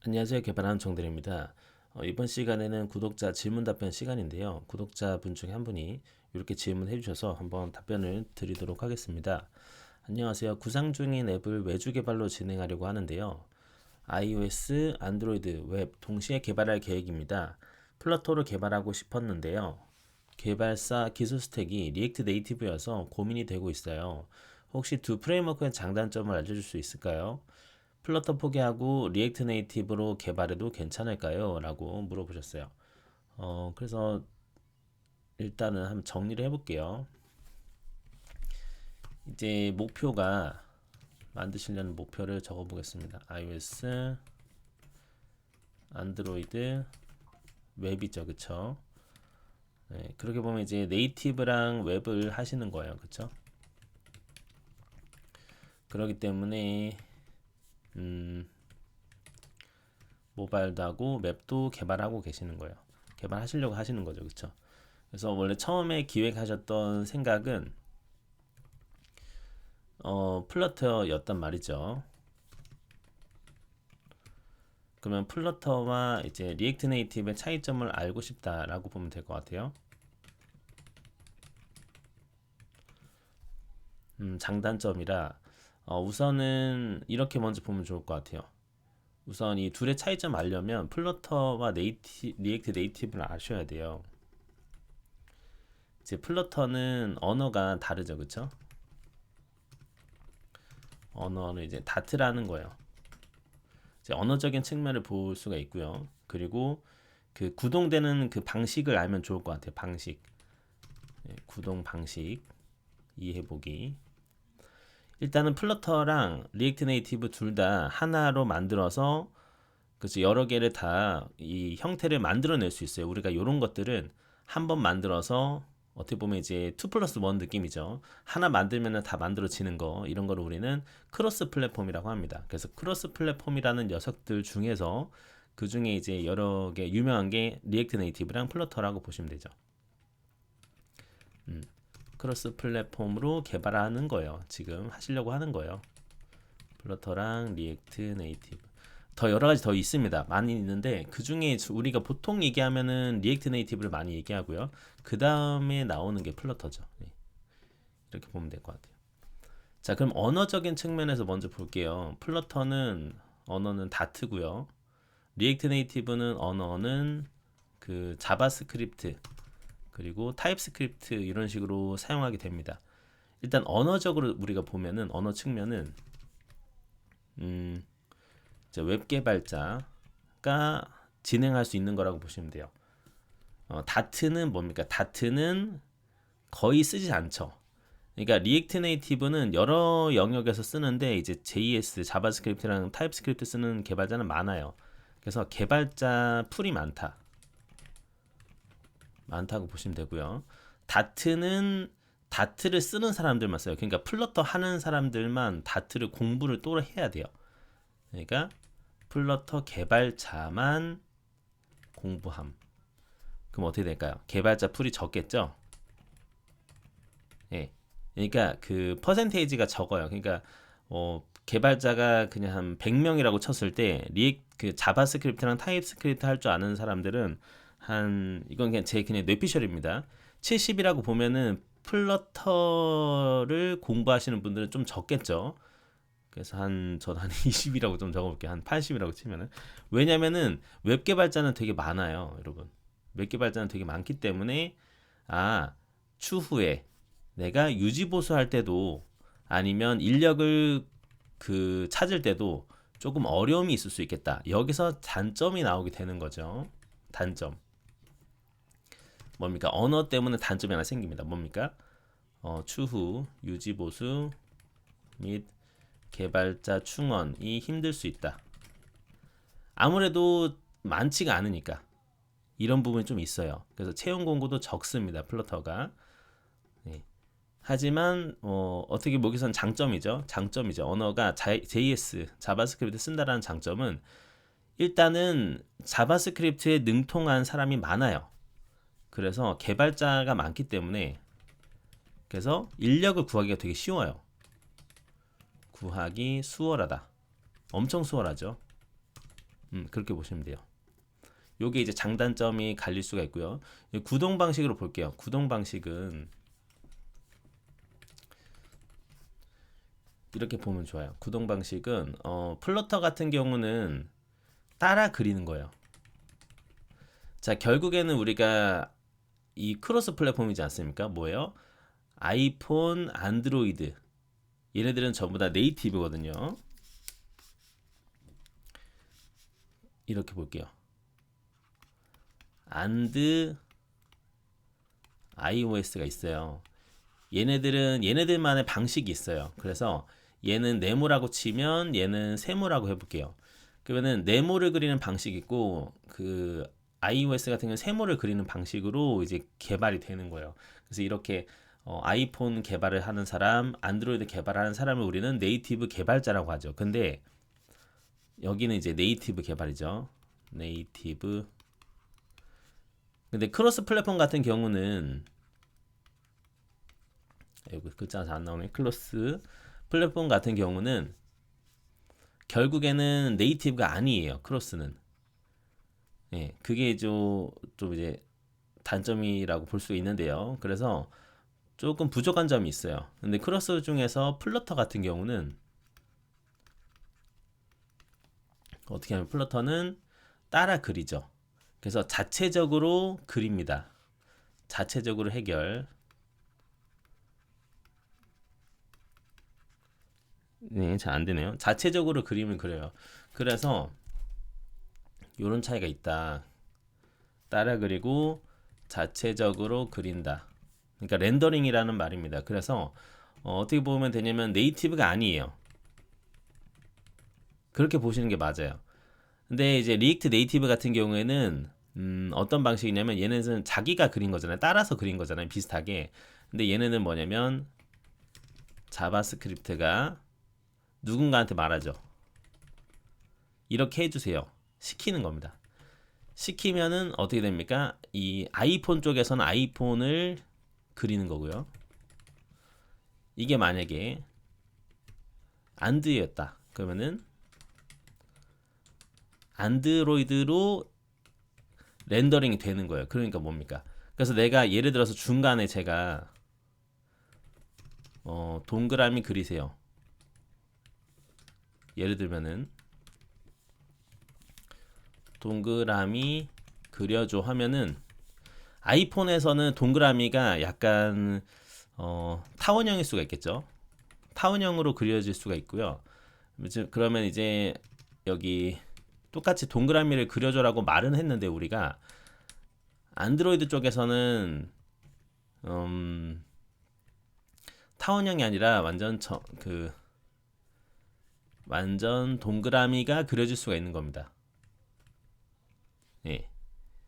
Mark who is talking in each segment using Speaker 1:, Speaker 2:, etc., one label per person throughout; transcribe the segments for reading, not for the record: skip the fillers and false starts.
Speaker 1: 안녕하세요. 개발하는 정들입니다. 이번 시간에는 구독자 질문 답변 시간인데요. 구독자분 중에 한 분이 이렇게 질문해 주셔서 한번 답변을 드리도록 하겠습니다. 안녕하세요. 구상 중인 앱을 외주 개발로 진행하려고 하는데요. iOS, 안드로이드, 웹 동시에 개발할 계획입니다. 플러터로 개발하고 싶었는데요. 개발사 기술 스택이 리액트 네이티브여서 고민이 되고 있어요. 혹시 두 프레임워크의 장단점을 알려줄 수 있을까요? 플러터 포기하고 리액트 네이티브로 개발해도 괜찮을까요? 라고 물어보셨어요. 그래서 일단은 한번 정리를 해볼게요. 이제 목표가 만드시려는 목표를 적어보겠습니다. iOS, 안드로이드, 웹이죠, 그쵸? 네, 그렇게 보면 이제 네이티브랑 웹을 하시는 거예요, 그쵸? 그렇기 때문에 모바일도 하고 맵도 개발하고 계시는 거예요. 개발하시려고 하시는 거죠, 그쵸? 그래서 원래 처음에 기획하셨던 생각은 플러터였단 말이죠. 그러면 플러터와 이제 리액트 네이티브의 차이점을 알고 싶다라고 보면 될 것 같아요. 장단점이라 우선은 이렇게 먼저 보면 좋을 것 같아요. 우선 이 둘의 차이점 알려면 플러터와 리액트 네이티브를 아셔야 돼요. 이제 플러터는 언어가 다르죠, 그쵸? 언어는 이제 다트라는 거예요. 이제 언어적인 측면을 볼 수가 있고요. 그리고 그 구동되는 그 방식을 알면 좋을 것 같아요. 방식, 구동 방식 이해해보기. 일단은 플러터랑 리액트 네이티브 둘 다 하나로 만들어서 그치 여러 개를 다 이 형태를 만들어낼 수 있어요. 우리가 이런 것들은 한번 만들어서 어떻게 보면 이제 2 플러스 1 느낌이죠. 하나 만들면 다 만들어지는 거 이런 거를 우리는 크로스 플랫폼이라고 합니다. 그래서 크로스 플랫폼이라는 녀석들 중에서 그 중에 이제 여러 개 유명한 게 리액트 네이티브랑 플러터라고 보시면 되죠. 크로스 플랫폼으로 개발하는 거예요. 지금 하시려고 하는 거예요. 플러터랑 리액트 네이티브. 더 여러 가지 더 있습니다. 많이 있는데 그 중에 우리가 보통 얘기하면은 리액트 네이티브를 많이 얘기하고요. 그 다음에 나오는 게 플러터죠. 네. 이렇게 보면 될 것 같아요. 자, 그럼 언어적인 측면에서 먼저 볼게요. 플러터는 언어는 다트고요. 리액트 네이티브는 언어는 그 자바스크립트 그리고 타입스크립트 이런 식으로 사용하게 됩니다. 일단 언어적으로 우리가 보면은 언어 측면은 웹 개발자가 진행할 수 있는 거라고 보시면 돼요. 다트는 뭡니까? 다트는 거의 쓰지 않죠. 그러니까 리액트 네이티브는 여러 영역에서 쓰는데 이제 JS, 자바스크립트랑 타입스크립트 쓰는 개발자는 많아요. 그래서 개발자 풀이 많다고 보시면 되고요. 다트는 다트를 쓰는 사람들만 써요. 그러니까 플러터 하는 사람들만 다트를 공부를 또 해야 돼요. 그러니까 플러터 개발자만 공부함. 그럼 어떻게 될까요? 개발자 풀이 적겠죠? 예. 그러니까 그 퍼센테이지가 적어요. 그러니까 개발자가 그냥 한 100명이라고 쳤을 때 그 자바스크립트랑 타입스크립트 할 줄 아는 사람들은 한 이건 그냥 제 그냥 뇌피셜입니다. 70이라고 보면은 플러터를 공부하시는 분들은 좀 적겠죠. 그래서 전 한 20이라고 좀 적어볼게요. 한 80이라고 치면은 왜냐면은 웹 개발자는 되게 많아요, 여러분. 웹 개발자는 되게 많기 때문에 아 추후에 내가 유지 보수할 때도 아니면 인력을 그 찾을 때도 조금 어려움이 있을 수 있겠다. 여기서 단점이 나오게 되는 거죠. 단점. 뭡니까? 언어 때문에 단점이 하나 생깁니다. 뭡니까? 추후 유지 보수 및 개발자 충원이 힘들 수 있다. 아무래도 많지가 않으니까 이런 부분이 좀 있어요. 그래서 채용 공고도 적습니다. 플러터가. 네. 하지만 어떻게 보기선 장점이죠. 장점이죠. 언어가 JS, 자바스크립트 쓴다라는 장점은 일단은 자바스크립트에 능통한 사람이 많아요. 그래서 개발자가 많기 때문에 그래서 인력을 구하기가 되게 쉬워요. 구하기 수월하다. 엄청 수월하죠. 그렇게 보시면 돼요. 요게 이제 장단점이 갈릴 수가 있고요. 구동 방식으로 볼게요. 구동 방식은 이렇게 보면 좋아요. 구동 방식은 플러터 같은 경우는 따라 그리는 거예요. 자, 결국에는 우리가 이 크로스 플랫폼이지 않습니까? 뭐예요? 아이폰, 안드로이드 얘네들은 전부 다 네이티브거든요. 이렇게 볼게요. 안드 iOS가 있어요. 얘네들은 얘네들만의 방식이 있어요. 그래서 얘는 네모라고 치면 얘는 세모라고 해볼게요. 그러면은 네모를 그리는 방식이 있고 그 iOS 같은 경우는 세모를 그리는 방식으로 이제 개발이 되는 거예요. 그래서 이렇게 아이폰 개발을 하는 사람, 안드로이드 개발하는 사람을 우리는 네이티브 개발자라고 하죠. 근데 여기는 이제 네이티브 개발이죠. 네이티브. 근데 크로스 플랫폼 같은 경우는 여기 글자가 잘 안 나오네. 크로스 플랫폼 같은 경우는 결국에는 네이티브가 아니에요. 크로스는. 예, 그게 좀 이제 단점이라고 볼 수 있는데요. 그래서 조금 부족한 점이 있어요. 근데 크로스 중에서 플러터 같은 경우는 어떻게 하면 플러터는 따라 그리죠. 그래서 자체적으로 그립니다. 자체적으로 해결. 네, 잘 안 되네요. 자체적으로 그림을 그려요. 그래서 이런 차이가 있다. 따라 그리고 자체적으로 그린다. 그러니까 렌더링이라는 말입니다. 그래서 어떻게 보면 되냐면 네이티브가 아니에요. 그렇게 보시는 게 맞아요. 근데 이제 리액트 네이티브 같은 경우에는 어떤 방식이냐면 얘네는 자기가 그린 거잖아요. 따라서 그린 거잖아요. 비슷하게. 근데 얘네는 뭐냐면 자바스크립트가 누군가한테 말하죠. 이렇게 해주세요. 시키는 겁니다. 시키면은 어떻게 됩니까? 이 아이폰 쪽에서는 아이폰을 그리는 거고요. 이게 만약에 안드였다. 그러면은 안드로이드로 렌더링이 되는 거예요. 그러니까 뭡니까? 그래서 내가 예를 들어서 중간에 제가 동그라미 그리세요. 예를 들면은 동그라미 그려줘 하면은 아이폰에서는 동그라미가 약간 타원형일 수가 있겠죠. 타원형으로 그려질 수가 있고요. 그러면 이제 여기 똑같이 동그라미를 그려줘라고 말은 했는데 우리가 안드로이드 쪽에서는 타원형이 아니라 완전 동그라미가 그려질 수가 있는 겁니다. 예.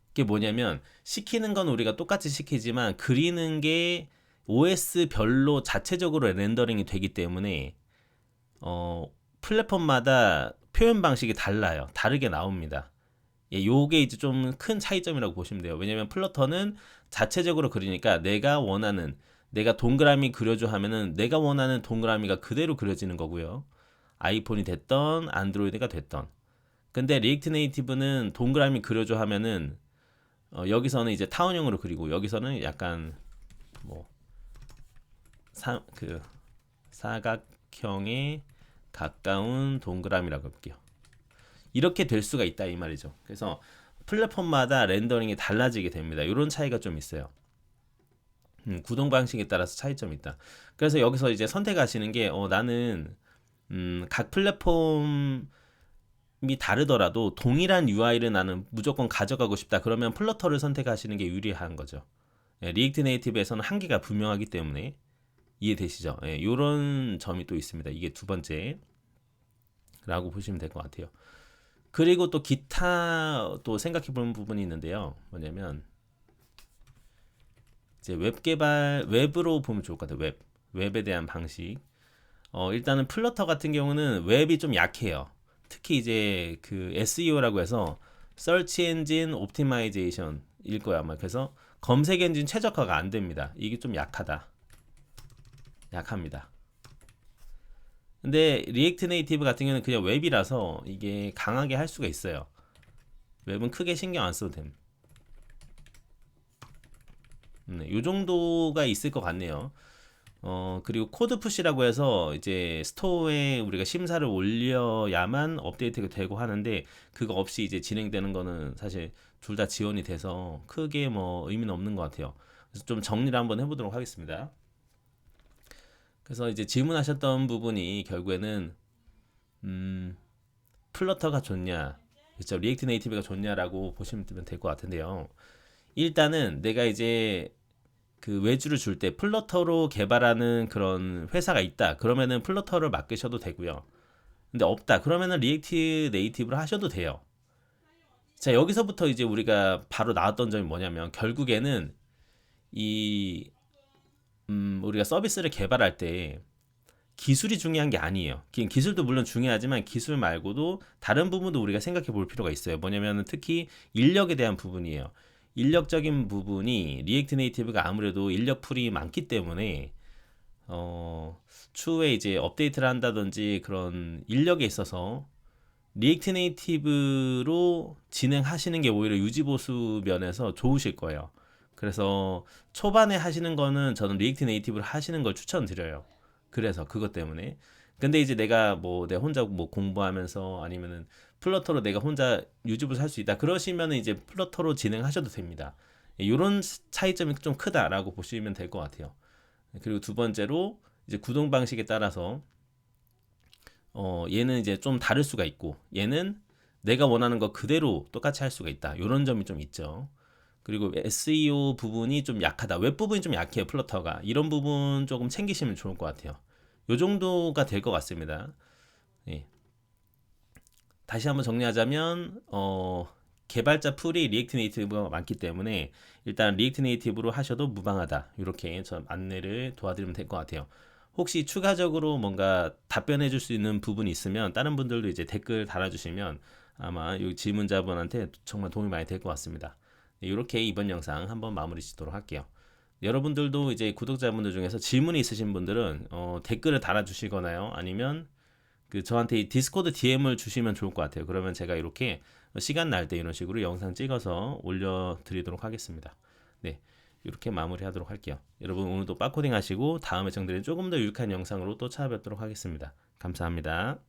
Speaker 1: 그게 뭐냐면 시키는 건 우리가 똑같이 시키지만 그리는 게 OS별로 자체적으로 렌더링이 되기 때문에 플랫폼마다 표현 방식이 달라요. 다르게 나옵니다. 예, 요게 이제 좀 큰 차이점이라고 보시면 돼요. 왜냐면 플러터는 자체적으로 그리니까 내가 동그라미 그려줘 하면은 내가 원하는 동그라미가 그대로 그려지는 거고요. 아이폰이 됐던 안드로이드가 됐던. 근데 리액트 네이티브는 동그라미 그려줘 하면은 여기서는 이제 타원형으로 그리고 여기서는 약간 뭐 사각형에 가까운 동그라미라고 할게요. 이렇게 될 수가 있다 이 말이죠. 그래서 플랫폼마다 렌더링이 달라지게 됩니다. 이런 차이가 좀 있어요. 구동 방식에 따라서 차이점이 있다. 그래서 여기서 이제 선택하시는 게 나는 각 플랫폼이 다르더라도 동일한 UI를 나는 무조건 가져가고 싶다. 그러면 플러터를 선택하시는 게 유리한 거죠. 예, 리액트 네이티브에서는 한계가 분명하기 때문에 이해되시죠? 예, 이런 점이 또 있습니다. 이게 두 번째라고 보시면 될 것 같아요. 그리고 또 기타 또 생각해 보는 부분이 있는데요. 뭐냐면 이제 웹으로 보면 좋을 것 같아요. 웹에 대한 방식. 일단은 플러터 같은 경우는 웹이 좀 약해요. 특히 이제 그 SEO라고 해서 Search Engine Optimization일 거야 아마. 그래서 검색 엔진 최적화가 안 됩니다. 이게 좀 약합니다. 근데 리액트 네이티브 같은 경우는 그냥 웹이라서 이게 강하게 할 수가 있어요. 웹은 크게 신경 안 써도 됨. 요 정도가 있을 것 같네요. 그리고 코드 푸시라고 해서 이제 스토어에 우리가 심사를 올려야만 업데이트가 되고 하는데 그거 없이 이제 진행되는 거는 사실 둘 다 지원이 돼서 크게 뭐 의미는 없는 것 같아요. 그래서 좀 정리를 한번 해보도록 하겠습니다. 그래서 이제 질문하셨던 부분이 결국에는 플러터가 좋냐, 그렇죠? 리액트 네이티브가 좋냐라고 보시면 될 것 같은데요. 일단은 내가 이제 그 외주를 줄 때 플러터로 개발하는 그런 회사가 있다. 그러면은 플러터를 맡기셔도 되고요. 근데 없다. 그러면은 리액트 네이티브로 하셔도 돼요. 자, 여기서부터 이제 우리가 바로 나왔던 점이 뭐냐면 결국에는 이 우리가 서비스를 개발할 때 기술이 중요한 게 아니에요. 기술도 물론 중요하지만 기술 말고도 다른 부분도 우리가 생각해 볼 필요가 있어요. 뭐냐면 특히 인력에 대한 부분이에요. 인력적인 부분이 리액트 네이티브가 아무래도 인력 풀이 많기 때문에 추후에 이제 업데이트를 한다든지 그런 인력에 있어서 리액트 네이티브로 진행하시는 게 오히려 유지보수 면에서 좋으실 거예요. 그래서 초반에 하시는 거는 저는 리액트 네이티브를 하시는 걸 추천드려요. 그래서 그것 때문에. 근데 이제 내가 뭐 내 혼자 뭐 공부하면서 아니면은 플러터로 내가 혼자 유지보수 할 수 있다. 그러시면은 이제 플러터로 진행하셔도 됩니다. 이런 차이점이 좀 크다라고 보시면 될 것 같아요. 그리고 두 번째로 이제 구동 방식에 따라서 얘는 이제 좀 다를 수가 있고 얘는 내가 원하는 거 그대로 똑같이 할 수가 있다. 이런 점이 좀 있죠. 그리고 SEO 부분이 좀 약하다. 웹 부분이 좀 약해요. 플러터가. 이런 부분 조금 챙기시면 좋을 것 같아요. 요 정도가 될 것 같습니다. 예. 다시 한번 정리하자면 개발자 풀이 리액트 네이티브가 많기 때문에 일단 리액트 네이티브로 하셔도 무방하다. 이렇게 저 안내를 도와드리면 될 것 같아요. 혹시 추가적으로 뭔가 답변해 줄 수 있는 부분이 있으면 다른 분들도 이제 댓글 달아주시면 아마 이 질문자분한테 정말 도움이 많이 될 것 같습니다. 이렇게 이번 영상 한번 마무리 짓도록 할게요. 여러분들도 이제 구독자분들 중에서 질문이 있으신 분들은 댓글을 달아주시거나요. 아니면 그 저한테 이 디스코드 DM을 주시면 좋을 것 같아요. 그러면 제가 이렇게 시간 날 때 이런 식으로 영상 찍어서 올려드리도록 하겠습니다. 네, 이렇게 마무리하도록 할게요. 여러분 오늘도 빠코딩 하시고 다음에 정들은 조금 더 유익한 영상으로 또 찾아뵙도록 하겠습니다. 감사합니다.